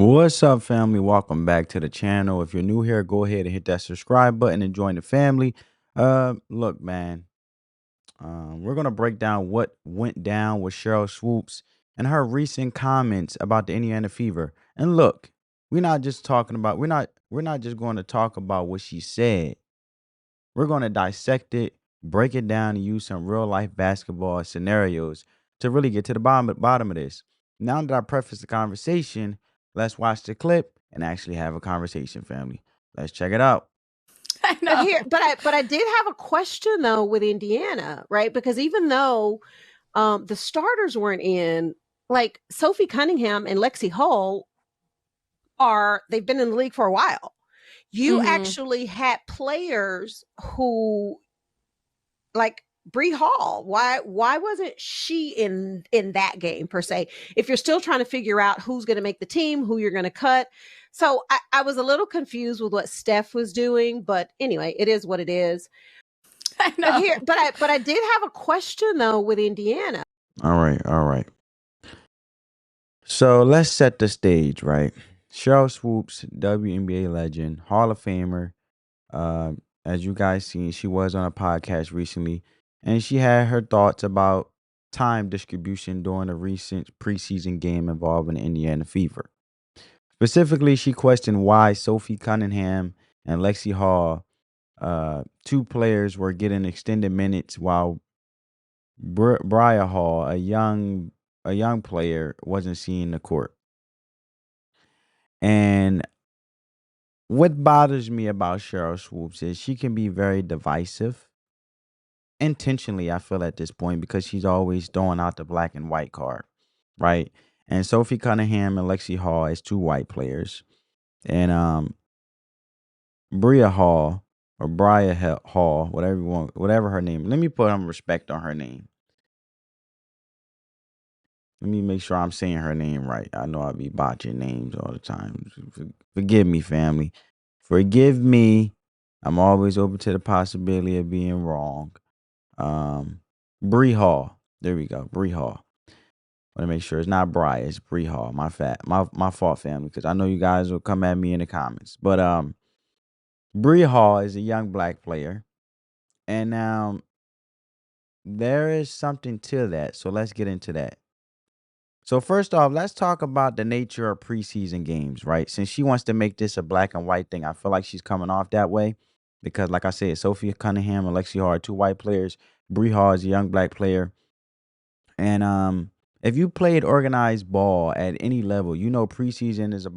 What's up, family? Welcome back to the channel. If you're new here, go ahead and hit that subscribe button and join the family. Look, man, we're gonna break down what went down with Sheryl Swoopes and her recent comments about the Indiana Fever. And look, we're not just going to talk about what she said. We're going to dissect it, break it down, and use some real life basketball scenarios to really get to the bottom of this. Now that I preface the conversation, let's watch the clip and actually have a conversation, family. Let's check it out. I know. But I did have a question though with Indiana, right? Because even though the starters weren't in, like Sophie Cunningham and Lexi Hall they've been in the league for a while. You actually had players who, like Bree Hall. Why wasn't she in that game per se? If you're still trying to figure out who's going to make the team, who you're going to cut. So I was a little confused with what Steph was doing, but anyway, it is what it is. I know. But I did have a question though with Indiana. All right. So let's set the stage, right? Sheryl Swoopes, WNBA legend, Hall of Famer. Uh, as you guys seen, she was on a podcast recently, and she had her thoughts about time distribution during a recent preseason game involving the Indiana Fever. Specifically, she questioned why Sophie Cunningham and Lexi Hall, two players, were getting extended minutes while Bree Hall, a young player, wasn't seeing the court. And what bothers me about Sheryl Swoopes is she can be very divisive intentionally, I feel, at this point, because she's always throwing out the black and white card, right? And Sophie Cunningham and Lexi Hall is two white players, and Bria Hall or Hall, whatever you want, whatever her name. Let me put some respect on her name. Let me make sure I'm saying her name right. I know I'll be botching names all the time. Forgive me, family. Forgive me. I'm always open to the possibility of being wrong. Bree Hall. There we go. Bree Hall. Want to make sure it's not Bry, it's Bree Hall. My fault, family, because I know you guys will come at me in the comments. But Bree Hall is a young black player, and now there is something to that. So let's get into that. So first off, let's talk about the nature of preseason games, right? Since she wants to make this a black and white thing, I feel like she's coming off that way because, like I said, Sophia Cunningham and Lexi Hall are two white players. Bree Hall is a young black player. And if you played organized ball at any level, you know preseason is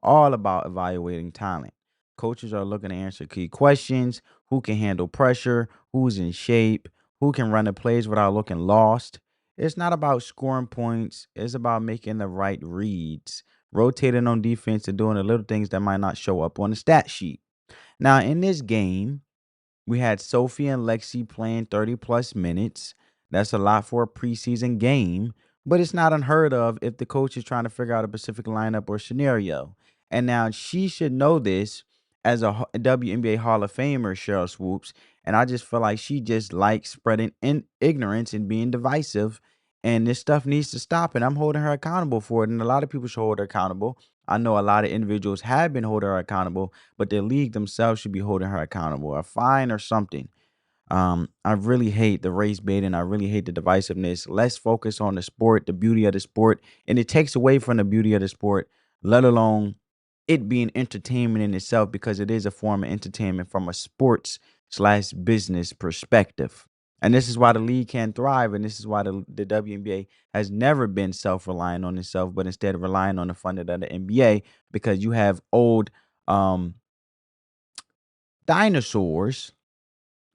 all about evaluating talent. Coaches are looking to answer key questions: who can handle pressure, who's in shape, who can run the plays without looking lost. It's not about scoring points, it's about making the right reads, rotating on defense, and doing the little things that might not show up on the stat sheet. Now, in this game, we had Sophie and Lexi playing 30 plus minutes. That's a lot for a preseason game, but it's not unheard of if the coach is trying to figure out a specific lineup or scenario. And now she should know this as a WNBA Hall of Famer, Sheryl Swoopes. And I just feel like she just likes spreading ignorance and being divisive. And this stuff needs to stop. And I'm holding her accountable for it. And a lot of people should hold her accountable. I know a lot of individuals have been holding her accountable, but the league themselves should be holding her accountable, a fine or something. I really hate the race baiting. I really hate the divisiveness. Let's focus on the sport, the beauty of the sport, and it takes away from the beauty of the sport, let alone it being entertainment in itself, because it is a form of entertainment from a sports/business perspective. And this is why the league can thrive, and this is why the WNBA has never been self-reliant on itself, but instead relying on the funding of the NBA, because you have old um, dinosaurs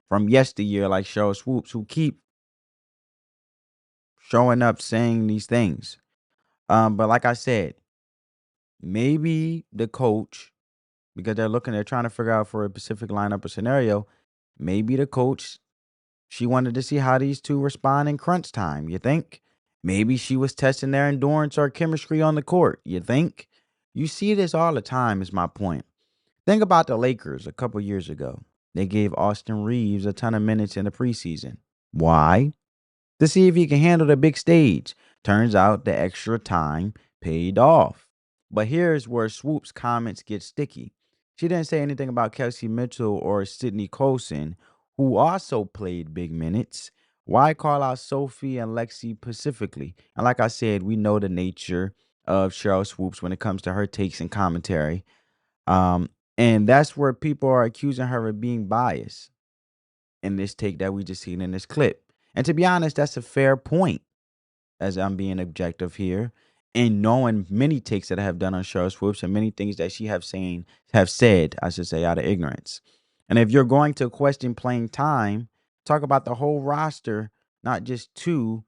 from yesteryear like Sheryl Swoopes who keep showing up saying these things. But like I said, maybe the coach, because they're trying to figure out for a specific lineup or scenario, maybe the coach, she wanted to see how these two respond in crunch time. You think? Maybe she was testing their endurance or chemistry on the court. You think? You see this all the time, is my point. Think about the Lakers a couple years ago. They gave Austin Reeves a ton of minutes in the preseason. Why? To see if he can handle the big stage. Turns out the extra time paid off. But here's where Swoop's comments get sticky. She didn't say anything about Kelsey Mitchell or Sydney Colson, who also played big minutes. Why call out Sophie and Lexi specifically? And like I said, we know the nature of Sheryl Swoopes when it comes to her takes and commentary. Um, and that's where people are accusing her of being biased in this take that we just seen in this clip. And to be honest, that's a fair point, as I'm being objective here. And knowing many takes that I have done on Sheryl Swoopes and many things that she have said, I should say, out of ignorance. And if you're going to question playing time, talk about the whole roster, not just two,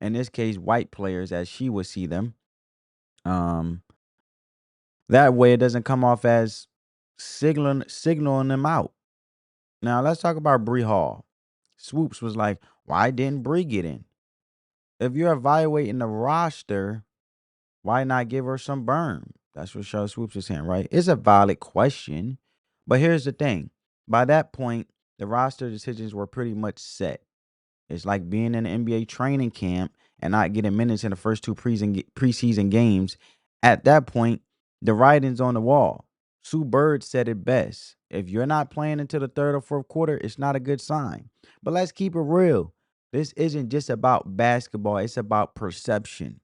in this case, white players as she would see them. Um, that way it doesn't come off as signaling them out. Now let's talk about Bree Hall. Swoopes was like, why didn't Bree get in? If you're evaluating the roster, why not give her some burn? That's what Sheryl Swoopes is saying, right? It's a valid question. But here's the thing. By that point, the roster decisions were pretty much set. It's like being in an NBA training camp and not getting minutes in the first two preseason games. At that point, the writing's on the wall. Sue Bird said it best. If you're not playing until the third or fourth quarter, it's not a good sign. But let's keep it real. This isn't just about basketball, it's about perception.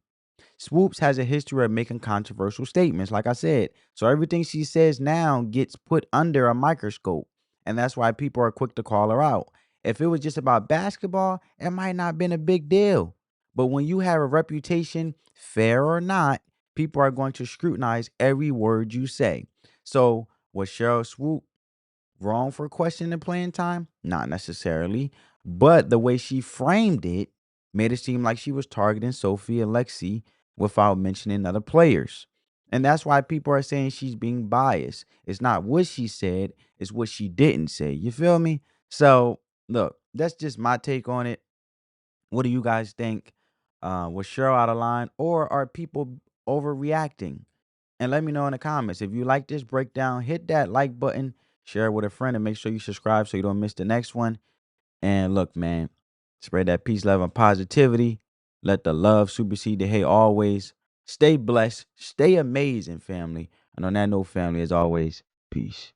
Swoopes has a history of making controversial statements, like I said. So everything she says now gets put under a microscope. And that's why people are quick to call her out. If it was just about basketball, it might not have been a big deal. But when you have a reputation, fair or not, people are going to scrutinize every word you say. So was Sheryl Swoop wrong for questioning playing time? Not necessarily. But the way she framed it made it seem like she was targeting Sophie and Lexi without mentioning other players. And that's why people are saying she's being biased. It's not what she said, it's what she didn't say. You feel me? So, look, that's just my take on it. What do you guys think? Was Cheryl out of line or are people overreacting? And let me know in the comments. If you like this breakdown, hit that like button, share it with a friend, and make sure you subscribe so you don't miss the next one. And look, man, spread that peace, love, and positivity. Let the love supersede the hate always. Stay blessed. Stay amazing, family. And on that note, family, as always, peace.